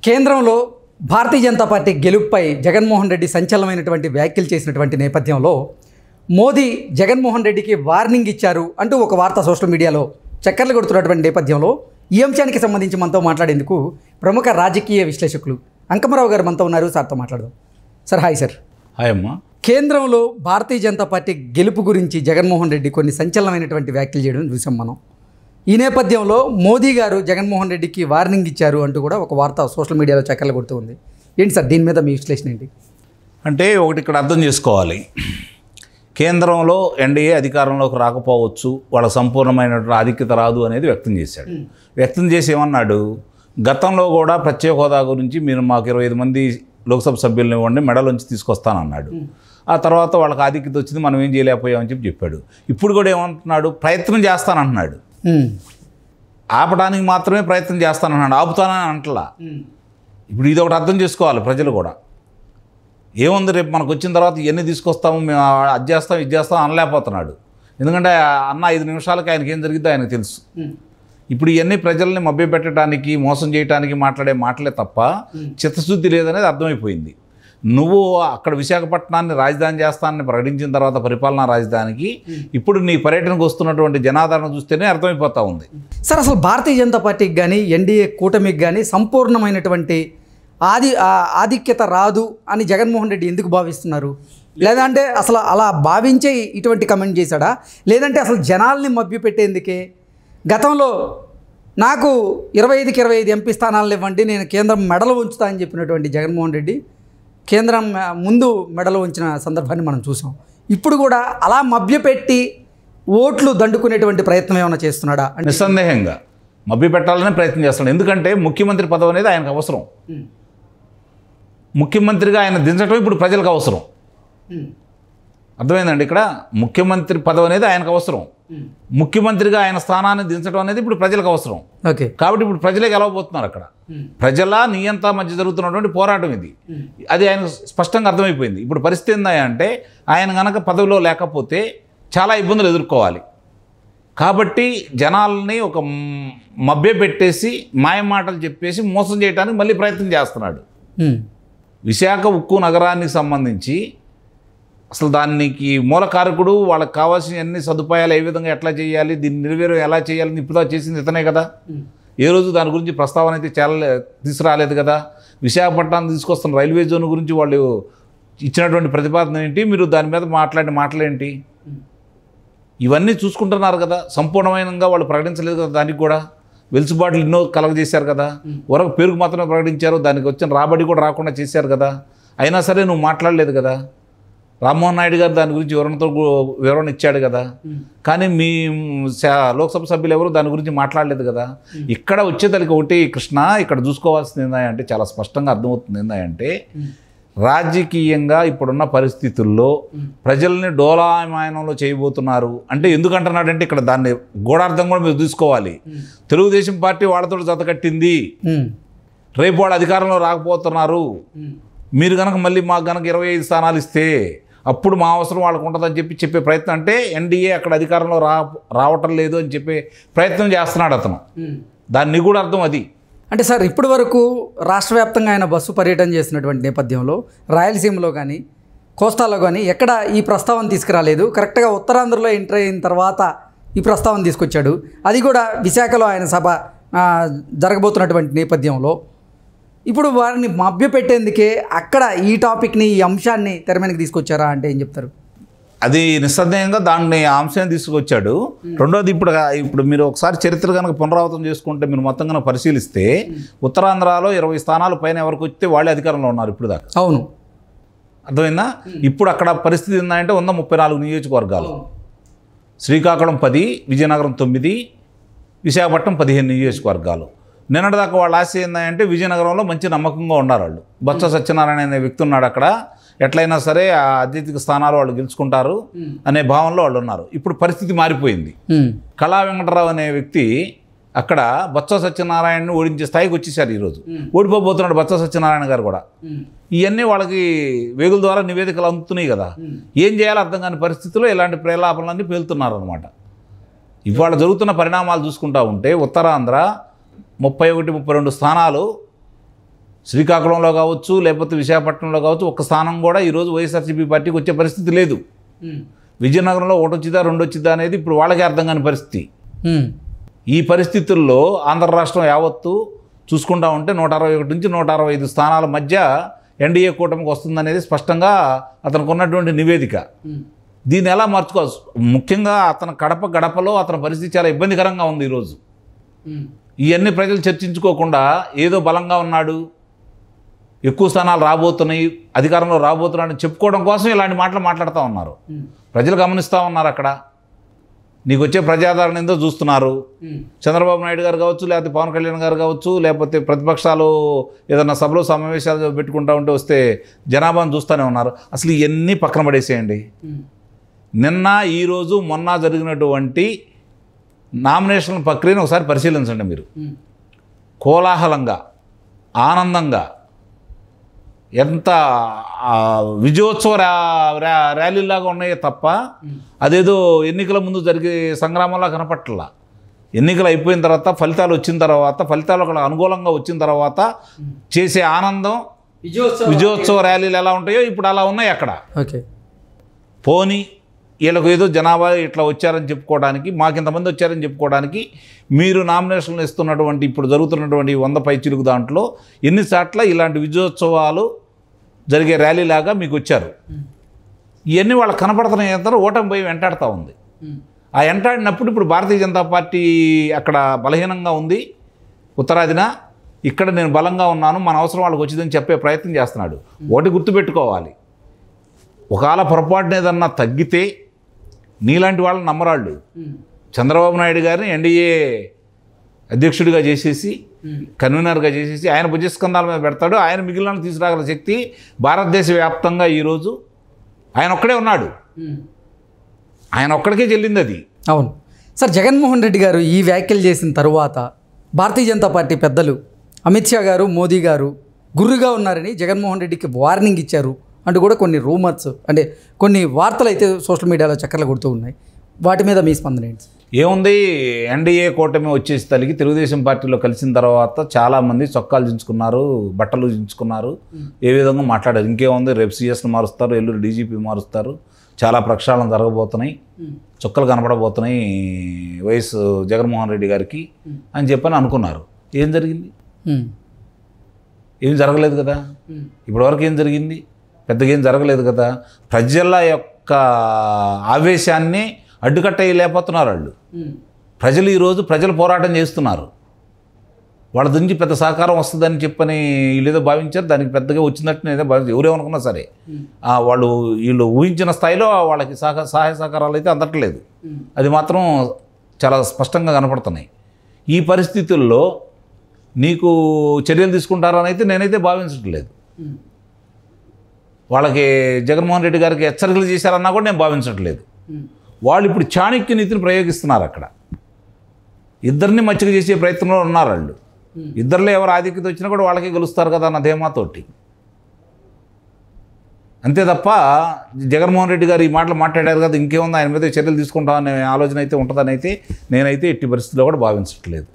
కేంద్రంలో భారతీయ జనతా పార్టీ గెలుపుపై జగన్మోహన్ రెడ్డి సంచలనమైనటువంటి వ్యాఖ్యలు చేసినటువంటి నేపథ్యంలో మోదీ జగన్మోహన్ రెడ్డికి వార్నింగ్ ఇచ్చారు అంటూ ఒక వార్త సోషల్ మీడియాలో చక్కర్లు కొడుతున్నటువంటి నేపథ్యంలో ఈ అంశానికి సంబంధించి మనతో మాట్లాడేందుకు ప్రముఖ రాజకీయ విశ్లేషకులు అంకమరావు గారు మనతో ఉన్నారు. సార్తో మాట్లాడదాం. Sir hi sir. హాయ్ అమ్మా. కేంద్రంలో భారతీయ జనతా పార్టీ గెలుపు గురించి జగన్మోహన్ రెడ్డి కొన్ని సంచలనమైనటువంటి వ్యాఖ్యలు చేయడం చూసాం మనం. ఈ నేపథ్యంలో మోదీ గారు జగన్మోహన్ రెడ్డికి వార్నింగ్ ఇచ్చారు అంటూ కూడా ఒక వార్త సోషల్ మీడియాలో చక్కర్లు కొడుతూ ఉంది. ఏంటి సార్ దీని మీద మీ విశ్లేషణ ఏంటి? అంటే ఒకటి ఇక్కడ అర్థం చేసుకోవాలి, కేంద్రంలో ఎన్డీఏ అధికారంలోకి రాకపోవచ్చు, వాళ్ళ సంపూర్ణమైనటువంటి ఆధిక్యత రాదు అనేది వ్యక్తం చేశాడు. వ్యక్తం చేసి ఏమన్నాడు, గతంలో కూడా ప్రత్యేక హోదా గురించి మీరు మాకు 25 మంది లోక్సభ సభ్యులను ఇవ్వండి, మెడలోంచి తీసుకొస్తానన్నాడు. ఆ తర్వాత వాళ్ళకి ఆధిక్యత వచ్చింది, మనం ఏం చేయలేకపోయామని చెప్పాడు. ఇప్పుడు కూడా ఏమంటున్నాడు, ప్రయత్నం చేస్తానంటున్నాడు. ఆపడానికి మాత్రమే ప్రయత్నం చేస్తానన్నాడు, ఆపుతానని అంటలా. ఇప్పుడు ఇది ఒకటి అర్థం చేసుకోవాలి ప్రజలు కూడా. ఏముంది, రేపు మనకు వచ్చిన తర్వాత ఇవన్నీ తీసుకొస్తాము, మేము అది చేస్తాం ఇది చేస్తాం అనలేకపోతున్నాడు. ఎందుకంటే అన్న 5 నిమిషాలకి ఆయనకి ఏం జరిగిద్దో ఆయనకు తెలుసు. ఇప్పుడు ఇవన్నీ ప్రజల్ని మభ్యపెట్టడానికి మోసం చేయడానికి మాట్లాడే మాటలే తప్ప చిత్తశుద్ధి లేదనేది అర్థమైపోయింది. నువ్వు అక్కడ విశాఖపట్నాన్ని రాజధాని చేస్తానని ప్రకటించిన తర్వాత పరిపాలనా రాజధానికి ఇప్పుడు నీ పర్యటనకు వస్తున్నటువంటి జనాదరణ చూస్తేనే అర్థమైపోతూ ఉంది. సార్ అసలు భారతీయ జనతా పార్టీకి కానీ ఎన్డీఏ కూటమికి కానీ సంపూర్ణమైనటువంటి ఆధిక్యత రాదు అని జగన్మోహన్ రెడ్డి ఎందుకు భావిస్తున్నారు? లేదంటే అసలు అలా భావించే ఇటువంటి కమెంట్ చేశాడా, లేదంటే అసలు జనాల్ని మభ్యపెట్టేందుకే గతంలో నాకు 25కి 25 ఎంపీ స్థానాలను ఇవ్వండి, నేను కేంద్రం మెడలు ఉంచుతా అని చెప్పినటువంటి జగన్మోహన్ రెడ్డి కేంద్రం ముందు మెడలు ఉంచిన సందర్భాన్ని మనం చూసాం. ఇప్పుడు కూడా అలా మభ్యపెట్టి ఓట్లు దండుకునేటువంటి ప్రయత్నం ఏమైనా చేస్తున్నాడా? నిస్సందేహంగా మభ్యపెట్టాలనే ప్రయత్నం చేస్తున్నాడు. ఎందుకంటే ముఖ్యమంత్రి పదవి అనేది ఆయనకు అవసరం. ముఖ్యమంత్రిగా ఆయన దించడం ఇప్పుడు ప్రజలకు అవసరం. అర్థమైందండి? ఇక్కడ ముఖ్యమంత్రి పదవి అనేది ఆయనకు అవసరం. ముఖ్యమంత్రిగా ఆయన స్థానాన్ని దించడం అనేది ఇప్పుడు ప్రజలకు అవసరం. ఓకే, కాబట్టి ఇప్పుడు ప్రజలే గెలవబోతున్నారు. అక్కడ ప్రజల నియంత మధ్య జరుగుతున్నటువంటి పోరాటం ఇది. అది ఆయన స్పష్టంగా అర్థమైపోయింది. ఇప్పుడు పరిస్థితి ఏందంటే ఆయన కనుక పదవిలో లేకపోతే చాలా ఇబ్బందులు ఎదుర్కోవాలి. కాబట్టి జనాల్ని ఒక మభ్య పెట్టేసి మాయమాటలు చెప్పేసి మోసం చేయడానికి మళ్ళీ ప్రయత్నం చేస్తున్నాడు. విశాఖ ఉక్కు నగరానికి సంబంధించి అసలు దానికి మూలకారకుడు, వాళ్ళకి కావాల్సిన అన్ని సదుపాయాలు ఏ విధంగా ఎట్లా చేయాలి, దీన్ని నెరవేరం ఎలా చేయాలని ఇప్పుడు చేసింది ఇతనే కదా. ఏ రోజు దాని గురించి ప్రస్తావన అయితే తీసుకురాలేదు కదా. విశాఖపట్నాన్ని తీసుకొస్తున్న రైల్వే జోన్ గురించి వాళ్ళు ఇచ్చినటువంటి ప్రతిపాదన ఏంటి, మీరు దాని మీద మాట్లాడిన మాటలేంటి, ఇవన్నీ చూసుకుంటున్నారు కదా. సంపూర్ణమైనగా వాళ్ళు ప్రకటించలేదు కదా. దానికి కూడా వెలుసుబాట్లు ఎన్నో కలగజేశారు కదా. వరకు పేరుకు మాత్రమే ప్రకటించారు, దానికి వచ్చిన రాబడి కూడా రాకుండా చేశారు కదా. అయినా సరే నువ్వు మాట్లాడలేదు కదా. రామ్మోహన్ నాయుడు గారు దాని గురించి వివరణ ఇచ్చాడు కదా. కానీ మీ లోక్సభ సభ్యులు ఎవరు దాని గురించి మాట్లాడలేదు కదా. ఇక్కడ వచ్చేదానికి ఒకటి కృష్ణ, ఇక్కడ చూసుకోవాల్సింది ఏంటంటే చాలా స్పష్టంగా అర్థమవుతుంది ఏంటంటే రాజకీయంగా ఇప్పుడున్న పరిస్థితుల్లో ప్రజల్ని డోలాయమానంలో చేయబోతున్నారు. అంటే ఎందుకంటున్నాడంటే ఇక్కడ దాన్ని గూఢార్థం కూడా మీరు తీసుకోవాలి. తెలుగుదేశం పార్టీ వాళ్ళతో జతకట్టింది, రేపు వాళ్ళు అధికారంలో రాకపోతున్నారు, మీరు కనుక మళ్ళీ మాకు కనుక 25 స్థానాలు ఇస్తే అప్పుడు మా అవసరం వాళ్ళకు ఉంటుందని చెప్పే ప్రయత్నం. అంటే ఎన్డీఏ అక్కడ అధికారంలో రావటం లేదు అని చెప్పే ప్రయత్నం చేస్తున్నాడు అతను. దాని నిగూఢ అర్థం అది. అంటే సార్ ఇప్పటి వరకు రాష్ట్ర వ్యాప్తంగా ఆయన బస్సు పర్యటన చేసినటువంటి నేపథ్యంలో రాయలసీమలో కానీ కోస్తాలో కానీ ఎక్కడ ఈ ప్రస్తావన తీసుకురాలేదు. కరెక్ట్గా ఉత్తరాంధ్రలో ఎంటర్ అయిన తర్వాత ఈ ప్రస్తావన తీసుకొచ్చాడు. అది కూడా విశాఖలో ఆయన సభ జరగబోతున్నటువంటి నేపథ్యంలో ఇప్పుడు వారిని మభ్యపెట్టేందుకే అక్కడ ఈ టాపిక్ని, ఈ అంశాన్ని తెర మీదకి తీసుకొచ్చారా అంటే ఏం చెప్తారు? అది నిస్సందేహంగా దాన్ని అంశాన్ని తీసుకొచ్చాడు. రెండోది ఇప్పుడు మీరు ఒకసారి చరిత్ర కనుక పునరావృతం చేసుకుంటే మీరు మొత్తం కనుక పరిశీలిస్తే ఉత్తరాంధ్రలో 20 స్థానాలు పైన ఎవరికి వస్తే వాళ్ళే అధికారంలో ఉన్నారు ఇప్పుడు దాకా. అవును, అర్థమైందా? ఇప్పుడు అక్కడ పరిస్థితి ఏంటంటే 34 నియోజకవర్గాలు, శ్రీకాకుళం 10, విజయనగరం 9, విశాఖపట్నం 15 నియోజకవర్గాలు. నిన్నటిదాకా వాళ్ళ ఆశ ఏంటంటే విజయనగరంలో మంచి నమ్మకంగా ఉన్నారు వాళ్ళు. బొత్స సత్యనారాయణ అనే వ్యక్తి ఉన్నాడు అక్కడ, ఎట్లయినా సరే ఆ అత్యధిక స్థానాలు వాళ్ళు గెలుచుకుంటారు అనే భావనలో వాళ్ళు ఉన్నారు. ఇప్పుడు పరిస్థితి మారిపోయింది. కళా వెంకటరావు అనే వ్యక్తి అక్కడ బొత్స సత్యనారాయణని ఓడించే స్థాయికి వచ్చేసారు. ఈరోజు ఓడిపోబోతున్నాడు బొత్స సత్యనారాయణ గారు కూడా. ఇవన్నీ వాళ్ళకి వేగుల ద్వారా నివేదికలు అందుతున్నాయి కదా. ఏం చేయాలో అర్థం కాని పరిస్థితుల్లో ఇలాంటి ప్రేలాపనలన్నీ పేలుతున్నారు అనమాట. ఇవాళ జరుగుతున్న పరిణామాలు చూసుకుంటా ఉంటే ఉత్తరాంధ్ర 31-32 స్థానాలు శ్రీకాకుళంలో కావచ్చు, లేకపోతే విశాఖపట్నంలో కావచ్చు, ఒక్క స్థానం కూడా ఈరోజు వైఎస్ఆర్సీపీ పార్టీకి వచ్చే పరిస్థితి లేదు. విజయనగరంలో ఒకటి వచ్చిద్దా, రెండు వచ్చిద్దా అనేది ఇప్పుడు వాళ్ళకే అర్థం కాని పరిస్థితి. ఈ పరిస్థితుల్లో ఆంధ్ర రాష్ట్రం యావత్తు చూసుకుంటా ఉంటే 161 నుంచి 165 స్థానాల మధ్య ఎన్డీఏ కూటమికి వస్తుందనేది స్పష్టంగా అతనికి ఉన్నటువంటి నివేదిక. దీన్ని ఎలా మార్చుకోవచ్చు? ముఖ్యంగా అతను గడపలో అతని పరిస్థితి చాలా ఇబ్బందికరంగా ఉంది ఈరోజు. ఇవన్నీ ప్రజలు చర్చించుకోకుండా ఏదో బలంగా ఉన్నాడు, ఎక్కువ స్థానాలు రాబోతున్నాయి, అధికారంలో రాబోతున్నాడని చెప్పుకోవడం కోసం ఇలాంటి మాటలు మాట్లాడుతూ ఉన్నారు. ప్రజలు గమనిస్తూ ఉన్నారు. అక్కడ నీకు వచ్చే ప్రజాదరణ ఏందో చూస్తున్నారు. చంద్రబాబు నాయుడు గారు కావచ్చు, లేకపోతే పవన్ కళ్యాణ్ గారు కావచ్చు, లేకపోతే ప్రతిపక్షాలు ఏదన్నా సభలో సమావేశాలు పెట్టుకుంటూ ఉంటే వస్తే జనాభాను చూస్తూనే ఉన్నారు. అసలు ఇవన్నీ పక్కన పడేసేయండి. నిన్న, ఈరోజు, మొన్న జరిగినటువంటి నామినేషన్ ప్రక్రియను ఒకసారి పరిశీలించండి మీరు. కోలాహలంగా, ఆనందంగా, ఎంత విజయోత్సవ ర్యాలీలాగా ఉన్నాయో తప్ప అదేదో ఎన్నికల ముందు జరిగే సంగ్రామంలా కనపట్ల. ఎన్నికలు అయిపోయిన తర్వాత, ఫలితాలు వచ్చిన తర్వాత, ఫలితాలు అక్కడ అనుకూలంగా వచ్చిన తర్వాత చేసే ఆనందం, విజయోత్సవ ర్యాలీలు ఎలా ఉంటాయో ఇప్పుడు అలా ఉన్నాయి అక్కడ. ఓకే, పోనీ వీళ్ళకు ఏదో జనాభా ఇట్లా వచ్చారని చెప్పుకోవడానికి, మాకింతమంది వచ్చారని చెప్పుకోవడానికి మీరు నామినేషన్లు ఇస్తున్నటువంటి ఇప్పుడు జరుగుతున్నటువంటి 100 పైచిలుకు దాంట్లో ఎన్నిసార్లు ఇలాంటి విజయోత్సవాలు జరిగే ర్యాలీలాగా మీకు వచ్చారు. ఇవన్నీ వాళ్ళకి కనపడుతున్నాయి. అంతా ఓటమి పోయి వెంటాడుతూ ఉంది. ఆ వెంటాడినప్పుడు ఇప్పుడు భారతీయ జనతా పార్టీ అక్కడ బలహీనంగా ఉంది ఉత్తరాదిన, ఇక్కడ నేను బలంగా ఉన్నాను, మన అవసరం వాళ్ళకి వచ్చిందని చెప్పే ప్రయత్నం చేస్తున్నాడు. ఒకటి గుర్తుపెట్టుకోవాలి, ఒకవేళ పొరపాటున ఏదన్నా తగ్గితే నీలాంటి వాళ్ళని నమ్మరాళ్ళు. చంద్రబాబు నాయుడు గారిని ఎన్డీఏ అధ్యక్షుడిగా చేసేసి, కన్వీనర్గా చేసేసి ఆయన భుజస్కంధాల మీద పెడతాడు. ఆయన మిగిలిన తీసుకురాగల శక్తి భారతదేశ వ్యాప్తంగా ఈరోజు ఆయన ఒక్కడే ఉన్నాడు. ఆయన ఒక్కడికే చెల్లింది అది. అవును సార్. జగన్మోహన్ రెడ్డి గారు ఈ వ్యాఖ్యలు చేసిన తరువాత భారతీయ జనతా పార్టీ పెద్దలు అమిత్ షా గారు, మోదీ గారు గుర్రుగా ఉన్నారని జగన్మోహన్ రెడ్డికి వార్నింగ్ ఇచ్చారు అంటూ కూడా కొన్ని రూమర్స్, అంటే కొన్ని వార్తలు అయితే సోషల్ మీడియాలో చక్కర్లు కొడుతూ ఉన్నాయి. వాటి మీద మీ స్పందన ఏంటి? ఏముంది, ఎన్డీఏ కూటమి వచ్చేసి తల్లికి తెలుగుదేశం పార్టీలో కలిసిన తర్వాత చాలామంది చొక్కాలు దించుకున్నారు, బట్టలు దించుకున్నారు, ఏ విధంగా మాట్లాడారు. ఇంకేముంది, రేపు సీఎస్ను మారుస్తారు, ఎల్లుండి డీజీపీ మారుస్తారు, చాలా ప్రక్షాళన జరగబోతున్నాయి, చొక్కలు కనపడబోతున్నాయి వైఎస్ జగన్మోహన్ రెడ్డి గారికి అని చెప్పని అనుకున్నారు. ఏం జరిగింది? ఏం జరగలేదు కదా. ఇప్పటివరకు ఏం జరిగింది? పెద్దగా ఏం జరగలేదు కదా. ప్రజల యొక్క ఆవేశాన్ని అడ్డుకట్టలేకపోతున్నారు వాళ్ళు. ప్రజలు ఈరోజు ప్రజలు పోరాటం చేస్తున్నారు. వాళ్ళ నుంచి పెద్ద సహకారం వస్తుందని చెప్పని వీళ్ళేదో భావించారు. దానికి పెద్దగా వచ్చినట్టు నేనే భావించారు. ఎవరేమనుకున్నా సరే వీళ్ళు ఊహించిన స్థాయిలో వాళ్ళకి సహాయ సహకారాలు అయితే అందట్లేదు. అది మాత్రం చాలా స్పష్టంగా కనపడుతున్నాయి. ఈ పరిస్థితుల్లో నీకు చర్యలు తీసుకుంటారని అయితే నేనైతే భావించట్లేదు. వాళ్ళకి జగన్మోహన్ రెడ్డి గారికి హెచ్చరికలు చేశారన్నా కూడా నేను భావించట్లేదు. వాళ్ళు ఇప్పుడు చాణక్య నీతిని ప్రయోగిస్తున్నారు. అక్కడ ఇద్దరిని మచ్చిక చేసే ప్రయత్నంలో ఉన్నారు వాళ్ళు. ఇద్దరిలో ఎవరు ఆధిక్యత వచ్చినా కూడా వాళ్ళకే గెలుస్తారు కదా అన్న ధీమాతోటి. అంతే తప్ప జగన్మోహన్ రెడ్డి గారు ఈ మాటలు మాట్లాడారు కదా, ఇంకేముంది ఆయన మీద చర్యలు తీసుకుంటామనే ఆలోచన అయితే ఉంటుందని అయితే నేనైతే ఎట్టి పరిస్థితుల్లో కూడా భావించట్లేదు.